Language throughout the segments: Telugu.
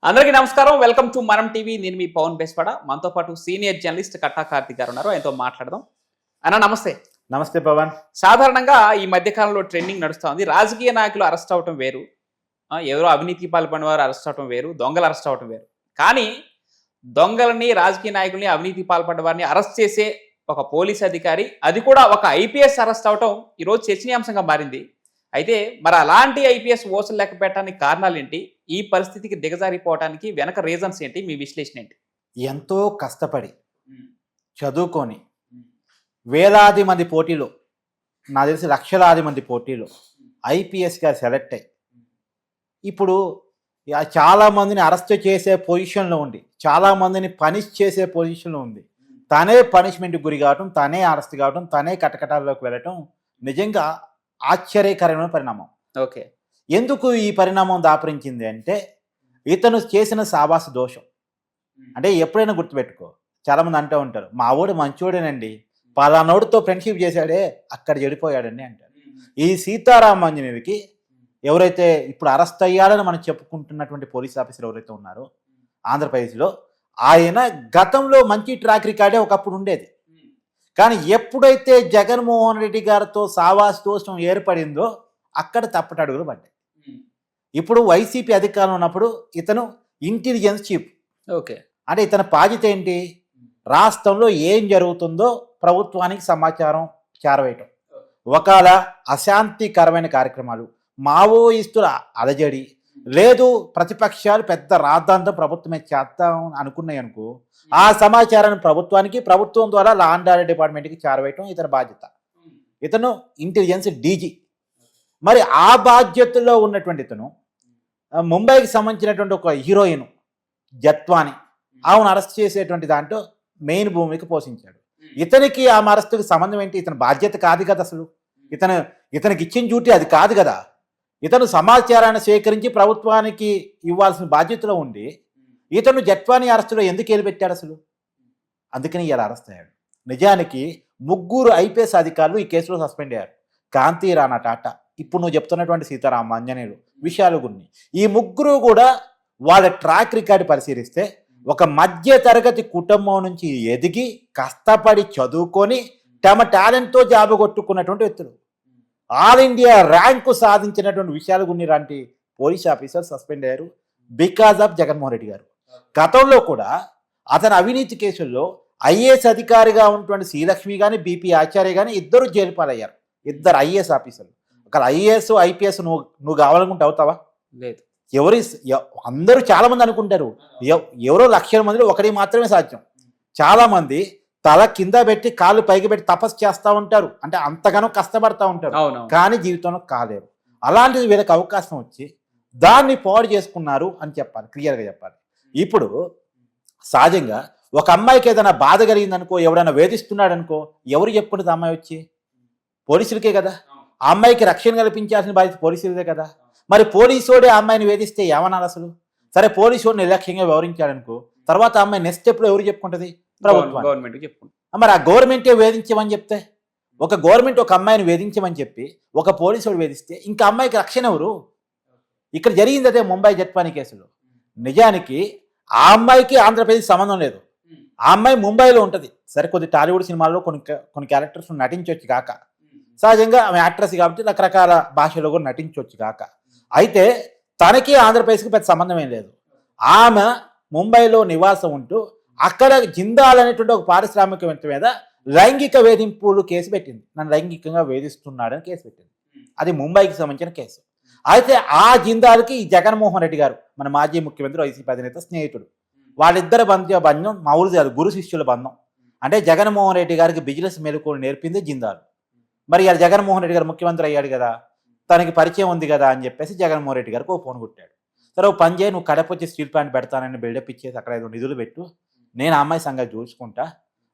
అందరికీ నమస్కారం. వెల్కమ్ టు మనం టీవీ. నేను మీ పవన్ బేస్పడ. మనతో పాటు సీనియర్ జర్నలిస్ట్ కట్టా కార్తిక్ గారు ఉన్నారు. ఆయనతో మాట్లాడదాం. అన్న నమస్తే. నమస్తే పవన్. సాధారణంగా ఈ మధ్య కాలంలో ట్రెండింగ్ నడుస్తూ ఉంది. రాజకీయ నాయకులు అరెస్ట్ అవటం వేరు, ఎవరో అవినీతి పాల్పడిన వారు అరెస్ట్ అవటం వేరు, దొంగలు అరెస్ట్ అవటం వేరు. కానీ దొంగలని, రాజకీయ నాయకుల్ని, అవినీతి పాల్పడ్డ వారిని అరెస్ట్ చేసే ఒక పోలీస్ అధికారి, అది కూడా ఒక ఐపీఎస్ అరెస్ట్ అవటం ఈరోజు చర్చనీయాంశంగా మారింది. అయితే మరి అలాంటి ఐపీఎస్ ఓసలు లెక్క పెట్టడానికి కారణాలు ఏంటి? ఈ పరిస్థితికి దిగజారిపోవడానికి వెనక రీజన్స్ ఏంటి? మీ విశ్లేషణ ఏంటి? ఎంతో కష్టపడి చదువుకొని వేలాది మంది పోటీలో, నాకు తెలిసి లక్షలాది మంది పోటీలో ఐపీఎస్గా సెలెక్ట్ అయ్యి ఇప్పుడు చాలామందిని అరెస్ట్ చేసే పొజిషన్లో ఉండి, చాలామందిని పనిష్ చేసే పొజిషన్లో ఉంది. తనే పనిష్మెంట్కి గురి కావటం, తనే అరెస్ట్ కావటం, తనే కటకటాల్లోకి వెళ్ళటం నిజంగా ఆశ్చర్యకరమైన పరిణామం. ఓకే, ఎందుకు ఈ పరిణామం దాపరించింది అంటే, ఇతను చేసిన సావాస దోషం. అంటే ఎప్పుడైనా గుర్తుపెట్టుకో, చాలామంది అంటూ ఉంటారు, మా వాడు మంచోడేనండి, పలానోడితో ఫ్రెండ్షిప్ చేశాడే అక్కడ చెడిపోయాడండి అంటారు. ఈ సీతారామాంజనేయుడికి ఎవరైతే ఇప్పుడు అరెస్ట్ అయ్యాడని మనం చెప్పుకుంటున్నటువంటి పోలీస్ ఆఫీసర్ ఎవరైతే ఉన్నారో ఆంధ్రప్రదేశ్లో, ఆయన గతంలో మంచి ట్రాక్ రికార్డే ఒకప్పుడు ఉండేది. కానీ ఎప్పుడైతే జగన్మోహన్ రెడ్డి గారితో సావాస దోషం ఏర్పడిందో అక్కడ తప్పటడుగులు పడ్డాయి. ఇప్పుడు వైసీపీ అధికారంలో ఉన్నప్పుడు ఇతను ఇంటెలిజెన్స్ చీఫ్. ఓకే, అంటే ఇతని బాధ్యత ఏంటి? రాష్ట్రంలో ఏం జరుగుతుందో ప్రభుత్వానికి సమాచారం చేరవేయటం. ఒకవేళ అశాంతికరమైన కార్యక్రమాలు, మావోయిస్టుల అలజడి, లేదు ప్రతిపక్షాలు పెద్ద రాద్ధాంతం ప్రభుత్వమే చేద్దాం అనుకున్నాయి అనుకో, ఆ సమాచారాన్ని ప్రభుత్వానికి, ప్రభుత్వం ద్వారా లా అండ్ ఆర్డర్ డిపార్ట్మెంట్కి చేరవేయటం ఇతని బాధ్యత. ఇతను ఇంటెలిజెన్స్ డీజీ. మరి ఆ బాధ్యతలో ఉన్నటువంటి ఇతను ముంబైకి సంబంధించినటువంటి ఒక హీరోయిన్ జత్వాని, ఆమెను అరెస్ట్ చేసేటువంటి దాంట్లో మెయిన్ భూమికి పోషించాడు. ఇతనికి ఆ అరెస్టుకి సంబంధం ఏంటి? ఇతని బాధ్యత కాదు కదా అసలు. ఇతనికి ఇచ్చిన డ్యూటీ అది కాదు కదా. ఇతను సమాచారాన్ని సేకరించి ప్రభుత్వానికి ఇవ్వాల్సిన బాధ్యతలో ఉండి ఇతను జట్వాని అరెస్టులో ఎందుకు వెళ్ళిపెట్టాడు అసలు? అందుకని ఇలా అరెస్ట్ అయ్యాడు. నిజానికి ముగ్గురు ఐపీఎస్ అధికారులు ఈ కేసులో సస్పెండ్ అయ్యారు. కాంతి రాణా టాటా, ఇప్పుడు నువ్వు చెప్తున్నటువంటి సీతారామాంజనేయులు విషయాలు గురించి, ఈ ముగ్గురు కూడా వాళ్ళ ట్రాక్ రికార్డు పరిశీలిస్తే ఒక మధ్య తరగతి కుటుంబం నుంచి ఎదిగి కష్టపడి చదువుకొని తమ టాలెంట్తో జాబ్ కొట్టుకున్నటువంటి వ్యక్తులు. ఆల్ ఇండియా ర్యాంకు సాధించినటువంటి విషయాలు గురించి పోలీస్ ఆఫీసర్ సస్పెండ్ అయ్యారు బికాజ్ ఆఫ్ జగన్మోహన్ రెడ్డి గారు. గతంలో కూడా అతని అవినీతి కేసుల్లో ఐఏఎస్ అధికారిగా ఉన్నటువంటి శ్రీలక్ష్మి కానీ, బీపీ ఆచార్య కానీ ఇద్దరు జైలు పాలయ్యారు. ఇద్దరు ఐఏఎస్ ఆఫీసర్లు. ఒక ఐఏఎస్ ఐపీఎస్ నువ్వు కావాలనుకుంటే అవుతావా? లేదు. అందరూ చాలామంది అనుకుంటారు, ఎవరో లక్షల మందిలో ఒకటి మాత్రమే సాధ్యం. చాలామంది తల కింద పెట్టి కాళ్ళు పైకి పెట్టి తపస్సు చేస్తూ ఉంటారు, అంటే అంతగానో కష్టపడతా ఉంటారు, కానీ జీవితంలో కాలేరు. అలాంటిది వీళ్ళకి అవకాశం వచ్చి దాన్ని పాడు చేసుకున్నారు అని చెప్పాలి, క్లియర్గా చెప్పాలి. ఇప్పుడు సహజంగా ఒక అమ్మాయికి ఏదైనా బాధ కలిగిందనుకో, ఎవడైనా వేధిస్తున్నాడు అనుకో, ఎవరు చెప్పుకుంటుంది? అమ్మాయి వచ్చి పోలీసులకే కదా. ఆ అమ్మాయికి రక్షణ కల్పించాల్సిన బాధ్యత పోలీసులదే కదా. మరి పోలీసుడే ఆ అమ్మాయిని వేధిస్తే ఏమన్నారు అసలు? సరే, పోలీసు నిర్లక్ష్యంగా వివరించాడనుకో, తర్వాత ఆ అమ్మాయి నెక్స్ట్ స్టెప్లో ఎవరు చెప్పుకుంటుంది? గవర్నమెంట్ చెప్పుకుంటుంది. మరి ఆ గవర్నమెంటే వేధించమని చెప్తే, ఒక గవర్నమెంట్ ఒక అమ్మాయిని వేధించమని చెప్పి ఒక పోలీసుడు వేధిస్తే ఇంకా అమ్మాయికి రక్షణ ఎవరు? ఇక్కడ జరిగింది అదే ముంబై జట్వాని కేసులో. నిజానికి ఆ అమ్మాయికి ఆంధ్రప్రదేశ్ సంబంధం లేదు. ఆ అమ్మాయి ముంబైలో ఉంటుంది. సరే, కొద్ది టాలీవుడ్ సినిమాల్లో కొన్ని క్యారెక్టర్స్ నటించవచ్చు కాక, సహజంగా ఆమె యాక్ట్రెస్ కాబట్టి రకరకాల భాషలో కూడా నటించవచ్చు కాక, అయితే తనకి ఆంధ్రప్రదేశ్కి పెద్ద సంబంధం ఏం లేదు. ఆమె ముంబైలో నివాసం ఉంటూ అక్కడ జిందాల్ అనేటువంటి ఒక పారిశ్రామికవేత్త మీద లైంగిక వేధింపులు కేసు పెట్టింది. నన్ను లైంగికంగా వేధిస్తున్నాడని కేసు పెట్టింది. అది ముంబైకి సంబంధించిన కేసు. అయితే ఆ జిందాల్కి ఈ జగన్మోహన్ రెడ్డి గారు, మన మాజీ ముఖ్యమంత్రి వైసీపీ అధినేత స్నేహితుడు. వాళ్ళిద్దరి బంధం మామూలు కాదు, గురు శిష్యుల బంధం. అంటే జగన్మోహన్ రెడ్డి గారికి బిజినెస్ మెలకువలు నేర్పింది జిందాల్. మరి ఇలా జగన్మోహన్ రెడ్డి గారు ముఖ్యమంత్రి అయ్యాడు కదా, తనకి పరిచయం ఉంది కదా అని చెప్పేసి జగన్మోహన్ రెడ్డి గారికి ఒక ఫోన్ కొట్టాడు. సరే, ఓ పని చేయి, నువ్వు కడప వచ్చి స్టీల్ ప్లాంట్ పెడతానని బిల్డప్ ఇచ్చేసి అక్కడ ఏదో నిధులు పెట్టు, నేను ఆ అమ్మాయి సంగతి చూసుకుంటా,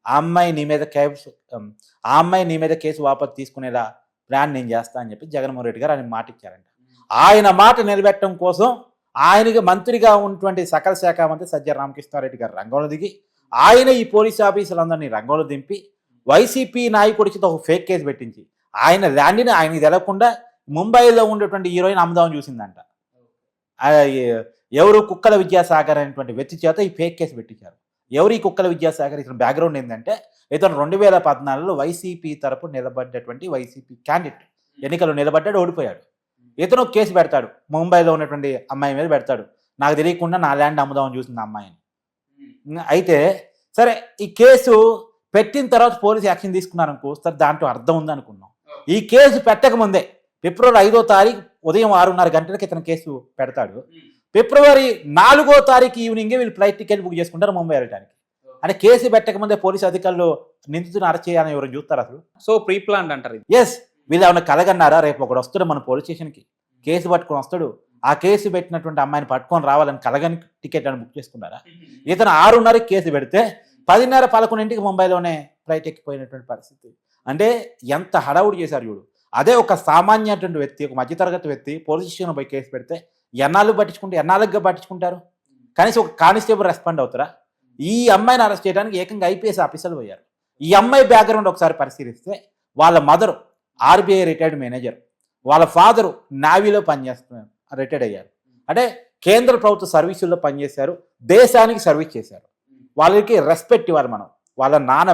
ఆ అమ్మాయి నీ మీద కేసు వాపసు తీసుకునేలా ప్లాన్ నేను చేస్తా అని చెప్పి జగన్మోహన్ రెడ్డి గారు ఆయన మాట ఇచ్చారంట. ఆయన మాట నిలబెట్టడం కోసం ఆయనకి మంత్రిగా ఉన్నటువంటి సకల శాఖ మంత్రి సజ్జల రామకృష్ణారెడ్డి గారు రంగంలో దిగి, ఆయన ఈ పోలీస్ ఆఫీసులందరినీ రంగంలో దింపి వైసీపీ నాయకుడికి ఒక ఫేక్ కేసు పెట్టించి ఆయన ల్యాండ్ని ఆయనకి తెలవకుండా ముంబైలో ఉండేటువంటి హీరోయిన్ అమ్ముదామని చూసిందంట. ఎవరు కుక్కల విద్యాసాగర్ అనేటువంటి వ్యక్తి చేత ఈ ఫేక్ కేసు పెట్టించారు. ఎవరు ఈ కుక్కల విద్యాసాగర్? ఇతను బ్యాక్గ్రౌండ్ ఏంటంటే ఇతను 2014లో వైసీపీ తరపు నిలబడ్డటువంటి వైసీపీ క్యాండిడేట్, ఎన్నికల్లో నిలబడ్డాడు, ఓడిపోయాడు. ఇతను కేసు పెడతాడు, ముంబైలో ఉన్నటువంటి అమ్మాయి మీద పెడతాడు. నాకు తెలియకుండా నా ల్యాండ్ అమ్ముదామని చూసింది అమ్మాయిని. అయితే సరే, ఈ కేసు పెట్టిన తర్వాత పోలీసు యాక్షన్ తీసుకున్నారనుకో, సరే దాంట్లో అర్థం ఉందనుకున్నాం. ఈ కేసు పెట్టకముందే ఫిబ్రవరి 5వ తారీఖు ఉదయం 6:30 గంటలకి ఇతను కేసు పెడతాడు. ఫిబ్రవరి 4వ తారీఖు ఈవినింగే వీళ్ళు ఫ్లైట్ టికెట్ బుక్ చేసుకుంటారు ముంబై వెళ్ళడానికి. అంటే కేసు పెట్టకముందే పోలీసు అధికారులు నిందితుని అరెస్ట్ చేయాలని ఎవరు చూస్తారు అసలు? సో ప్రీ ప్లాన్ అంటారు. ఎస్, వీళ్ళు ఏమన్నా కలగన్నారా? రేపు ఒకడు వస్తాడు మన పోలీస్ స్టేషన్కి, కేసు పట్టుకొని వస్తాడు, ఆ కేసు పెట్టినటువంటి అమ్మాయిని పట్టుకొని రావాలని కలగని టికెట్ అని బుక్ చేసుకున్నారా? ఇతను 6:30కి కేసు పెడితే 10:30, 11ంటికి ముంబైలోనే ఫ్లైట్ ఎక్కిపోయినటువంటి పరిస్థితి. అంటే ఎంత హడావుడి చేశారు చూడు. అదే ఒక సామాన్యటువంటి వ్యక్తి, ఒక మధ్యతరగతి వ్యక్తి పోలీస్ స్టేషన్ పోయి కేసు పెడితే ఎన్నాళ్ళుగా పట్టించుకుంటారు? కనీసం ఒక కానిస్టేబుల్ రెస్పాండ్ అవుతారా? ఈ అమ్మాయిని అరెస్ట్ చేయడానికి ఏకంగా ఐపీఎస్ ఆఫీసర్లు పోయారు. ఈ అమ్మాయి బ్యాక్గ్రౌండ్ ఒకసారి పరిశీలిస్తే వాళ్ళ మదరు ఆర్బీఐ రిటైర్డ్ మేనేజర్, వాళ్ళ ఫాదరు నావీలో పనిచేస్తున్నారు, రిటైర్డ్ అయ్యారు. అంటే కేంద్ర ప్రభుత్వ సర్వీసుల్లో పనిచేశారు, దేశానికి సర్వీస్ చేశారు. వాళ్ళకి రెస్పెక్ట్ ఇవ్వాలి మనం. వాళ్ళ నాన్న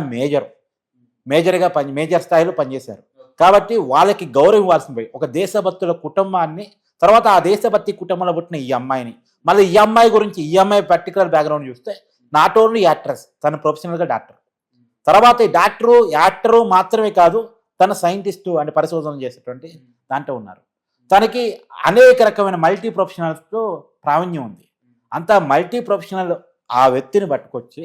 మేజర్ స్థాయిలో పనిచేశారు కాబట్టి వాళ్ళకి గౌరవం ఇవ్వాల్సింది పోయి ఒక దేశభక్తుల కుటుంబాన్ని, తర్వాత ఆ దేశభక్తి కుటుంబంలో పుట్టిన ఈ అమ్మాయిని, మళ్ళీ ఈ అమ్మాయి గురించి ఈ అమ్మాయి పర్టికులర్ బ్యాక్గ్రౌండ్ చూస్తే నాట్ ఓన్లీ యాక్ట్రెస్, తన ప్రొఫెషనల్గా డాక్టర్, తర్వాత ఈ యాక్టరు మాత్రమే కాదు, తన సైంటిస్టు అంటే పరిశోధన చేసేటువంటి దాంట్లో ఉన్నారు. తనకి అనేక రకమైన మల్టీ ప్రొఫెషనల్స్తో ప్రావీణ్యం ఉంది. అంత మల్టీ ప్రొఫెషనల్ ఆ వ్యక్తిని పట్టుకొచ్చి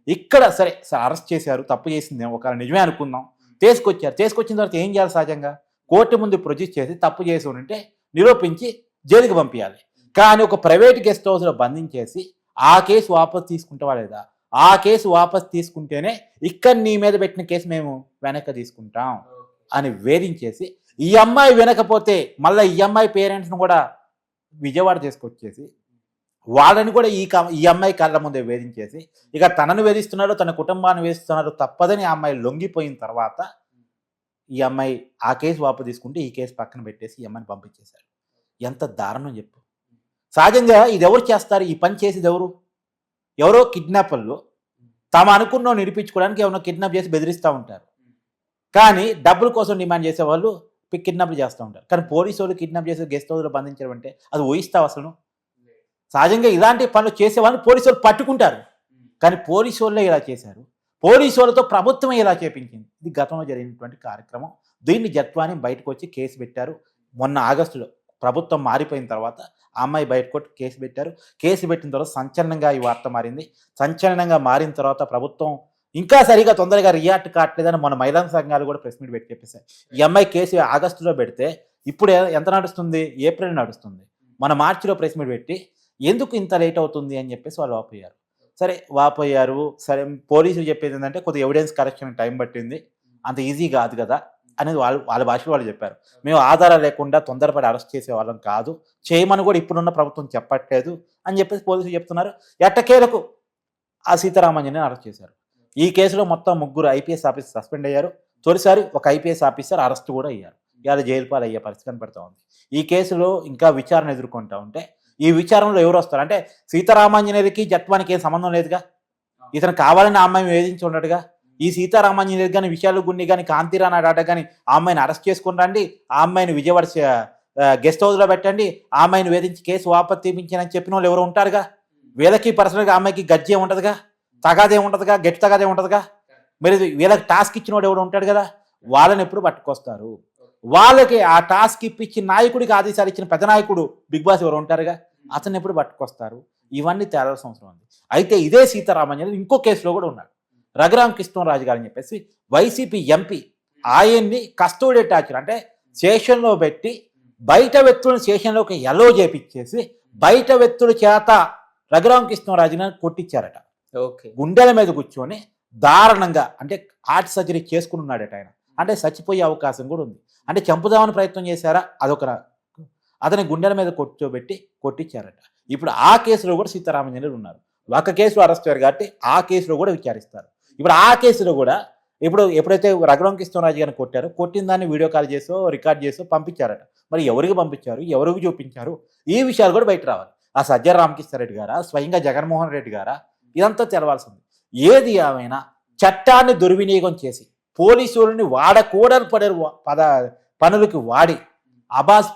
ఇక్కడ సరే అరెస్ట్ చేశారు, తప్పు చేసింది ఒకవేళ నిజమే అనుకుందాం, తీసుకొచ్చిన తర్వాత ఏం చేయాలి? సహజంగా కోర్టు ముందు ప్రొడ్యూస్ చేసి తప్పు చేసి ఉంటే నిరూపించి జైలుకి పంపించాలి. కానీ ఒక ప్రైవేట్ గెస్ట్ హౌస్లో బంధించేసి ఆ కేసు వాపసు తీసుకుంటావా లేదా? ఆ కేసు వాపసు తీసుకుంటేనే ఇక్కడ నీ మీద పెట్టిన కేసు మేము వెనక్కి తీసుకుంటాం అని వేధించేసి, ఈ అమ్మాయి వినకపోతే మళ్ళీ ఈ అమ్మాయి పేరెంట్స్ను కూడా విజయవాడ తీసుకొచ్చేసి వాళ్ళని కూడా ఈ అమ్మాయి కళ్ళ ముందే వేధించేసి, ఇక తనను వేధిస్తున్నారో తన కుటుంబాన్ని వేధిస్తున్నారో తప్పదని ఆ అమ్మాయి లొంగిపోయిన తర్వాత ఈ అమ్మాయి ఆ కేసు వాపసు తీసుకుంటే ఈ కేసు పక్కన పెట్టేసి ఈ అమ్మాయిని పంపించేశారు. ఎంత దారుణం చెప్పు. సహజంగా ఇది ఎవరు చేస్తారు? ఈ పని చేసేది ఎవరో కిడ్నాపర్లు తాము అనుకున్న నిరూపించుకోవడానికి ఎవరో కిడ్నాప్ చేసి బెదిరిస్తూ ఉంటారు. కానీ డబ్బుల కోసం డిమాండ్ చేసేవాళ్ళు కిడ్నాప్లు చేస్తూ ఉంటారు. కానీ పోలీసు వాళ్ళు కిడ్నాప్ చేసి గెస్ట్ హౌస్లో బంధించడం అంటే అది ఊహిస్తావు అసలు? సహజంగా ఇలాంటి పనులు చేసేవాళ్ళు పోలీసు వాళ్ళు పట్టుకుంటారు. కానీ పోలీసు వాళ్ళే ఇలా చేశారు. పోలీసు వాళ్ళతో ప్రభుత్వమే ఇలా చేపించింది. ఇది గతంలో జరిగినటువంటి కార్యక్రమం. దీన్ని జత్వాని బయటకు వచ్చి కేసు పెట్టారు. మొన్న ఆగస్టులో ప్రభుత్వం మారిపోయిన తర్వాత ఆ అమ్మాయి బయటకు కేసు పెట్టారు. కేసు పెట్టిన తర్వాత సంచలనంగా ఈ వార్త మారింది. సంచలనంగా మారిన తర్వాత ప్రభుత్వం ఇంకా సరిగా తొందరగా రియాక్ట్ కావట్లేదని మన మహిళా సంఘాలు కూడా ప్రెస్ మీట్ పెట్టి చెప్పేశారు. ఈ అమ్మాయి కేసు ఆగస్టులో పెడితే ఇప్పుడు ఎంత నడుస్తుంది? ఏప్రిల్ నడుస్తుంది. మన మార్చిలో ప్రెస్ మీట్ పెట్టి ఎందుకు ఇంత లేట్ అవుతుంది అని చెప్పేసి వాళ్ళు వాపోయారు. సరే పోలీసులు చెప్పేది ఏంటంటే కొద్దిగా ఎవిడెన్స్ కరెక్షన్ టైం పట్టింది, అంత ఈజీ కాదు కదా అనేది వాళ్ళ భాషలో వాళ్ళు చెప్పారు. మేము ఆధారాలు లేకుండా తొందరపడి అరెస్ట్ చేసే వాళ్ళం కాదు, చేయమని కూడా ఇప్పుడున్న ప్రభుత్వం చెప్పట్లేదు అని చెప్పేసి పోలీసులు చెప్తున్నారు. ఎట్టకేలకు ఆ సీతారామంజని అరెస్ట్ చేశారు. ఈ కేసులో మొత్తం 3 ఐపీఎస్ ఆఫీసర్ సస్పెండ్ అయ్యారు. తొలిసారి ఒక ఐపీఎస్ ఆఫీసర్ అరెస్ట్ కూడా అయ్యారు. ఇవాళ జైలు పాలు అయ్యే పరిస్థితి కనపడుతూ ఉంది. ఈ కేసులో ఇంకా విచారణ ఎదుర్కొంటూ ఉంటే ఈ విచారణలో ఎవరు వస్తారు అంటే సీతారామాంజనేయులకి జత్వానికి ఏం సంబంధం లేదుగా. ఇతను కావాలని ఆ అమ్మాయిని వేధించి ఉండడుగా. ఈ సీతారామాంజనేయులు కానీ విశాలు గుండి కానీ కాంతిరాణ డాటా కానీ ఆ అమ్మాయిని అరెస్ట్ చేసుకుని రండి, ఆ అమ్మాయిని విజయవాడ గెస్ట్ హౌస్లో పెట్టండి, ఆ అమ్మాయిని వేధించి కేసు వాపసు తీపించానని చెప్పిన వాళ్ళు ఎవరు ఉంటారుగా. వీళ్ళకి పర్సనల్గా ఆ అమ్మాయికి గజ్జే ఉంటుందిగా, తగాదే ఉంటుందిగా, గట్టి తగాదే ఉంటుందిగా. మరి వీళ్ళకి టాస్క్ ఇచ్చిన వాడు ఎవడు ఉంటాడు కదా, వాళ్ళని ఎప్పుడు పట్టుకొస్తారు. వాళ్ళకి ఆ టాస్క్ ఇప్పించి నాయకుడికి ఆదేశాలు ఇచ్చిన పెద్ద నాయకుడు బిగ్ బాస్ ఎవరు ఉంటారుగా, అతన్ని ఎప్పుడు పట్టుకొస్తారు. ఇవన్నీ తేలాల్సిన అవసరం ఉంది. అయితే ఇదే సీతారామాంజనేయులు ఇంకో కేసులో కూడా ఉన్నాడు. రఘురామ కృష్ణరాజు గారు అని చెప్పేసి వైసీపీ ఎంపీ, ఆయన్ని కస్టోడీ టార్చర్ అంటే స్టేషన్లో పెట్టి బయట వ్యక్తులను స్టేషన్లోకి ఎలో చేపించేసి బయట వ్యక్తుల చేత రఘురామ కృష్ణరాజుని కొట్టించారట. గుండెల మీద కూర్చొని దారుణంగా అంటే హార్ట్ సర్జరీ చేసుకుని ఉన్నాడట ఆయన. అంటే చచ్చిపోయే అవకాశం కూడా ఉంది. అంటే చంపుదామని ప్రయత్నం చేశారా, అదొక అతని గుండెల మీద కూర్చోబెట్టి కొట్టించారట. ఇప్పుడు ఆ కేసులో కూడా సీతారామాంజనేయులు ఉన్నారు. ఒక కేసులో అరెస్ట్ అయ్యారు కాబట్టి ఆ కేసులో కూడా విచారిస్తారు. ఇప్పుడు ఆ కేసులో కూడా ఎప్పుడైతే రఘురామ కృష్ణరాజు గారిని కొట్టిన దాన్ని వీడియో కాల్ చేసో రికార్డ్ చేసో పంపించారట. మరి ఎవరికి పంపించారు, ఎవరికి చూపించారు, ఈ విషయాలు కూడా బయట రావాలి. ఆ సజ్జల రామకృష్ణారెడ్డి గారా, స్వయంగా జగన్మోహన్ రెడ్డి గారా, ఇదంతా తెలవాల్సింది. ఏది ఏమైనా చట్టాన్ని దుర్వినియోగం చేసి పోలీసులని వాడకూడని పనులకి వాడి అబాస్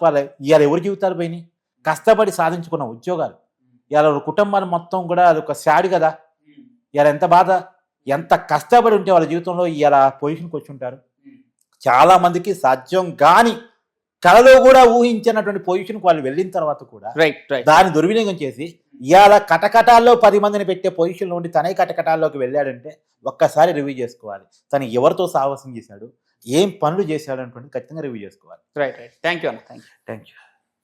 ఇవాళ ఎవరి జీవితాలు పోయినాయి? కష్టపడి సాధించుకున్న ఉద్యోగాలు ఇవాళ కుటుంబాన్ని మొత్తం కూడా అదొక శాడు కదా. ఇవాళ ఎంత బాధ, ఎంత కష్టపడి ఉంటే వాళ్ళ జీవితంలో ఇలా పొజిషన్కి వచ్చి ఉంటారు. చాలా మందికి సాధ్యం కాని, కళలో కూడా ఊహించినటువంటి పొజిషన్కి వాళ్ళు వెళ్ళిన తర్వాత కూడా దాన్ని దుర్వినియోగం చేసి ఇవాళ కటకటాల్లో 10 మందిని పెట్టే పొజిషన్లో ఉండి తనే కటకటాల్లోకి వెళ్ళాడంటే ఒక్కసారి రివ్యూ చేసుకోవాలి. తను ఎవరితో సాహసం చేశాడు, ఏం పనులు చేశాడు అనేటువంటి ఖచ్చితంగా రివ్యూ చేసుకోవాలి. రైట్. థ్యాంక్ యూ అన్న. Thank you.